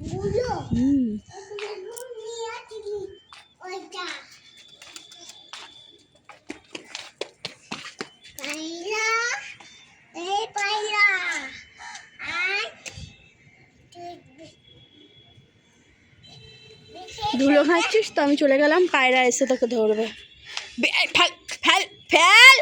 হুম ধুলো খাচ্ছিস তো, আমি চলে গেলাম, পায়রা এসে তোকে ধরবে। Fail fail fail.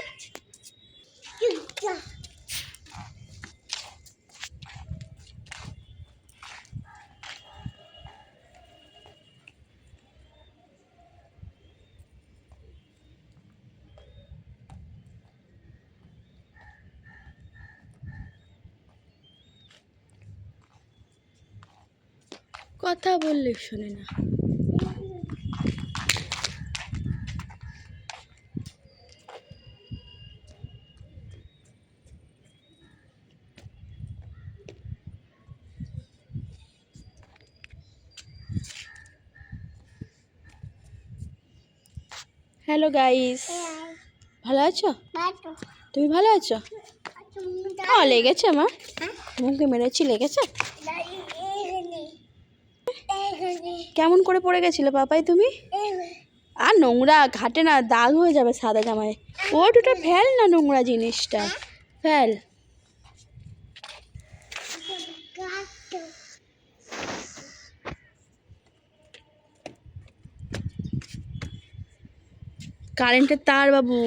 কথা বললে শোনে না। হ্যালো গাইস, ভালো আছো? তুমি ভালো আছো? লেগেছে আমার, মুখে মেরেছি, লেগেছে? কেমন করে পড়ে গেছিলে পাপাই তুমি? আর নোংরা ঘাটে না, দাগ হয়ে যাবে সাদা জামায়। ওটা ফেল না, নোংরা জিনিসটা ফেল। কারেন্টের তার বাবু।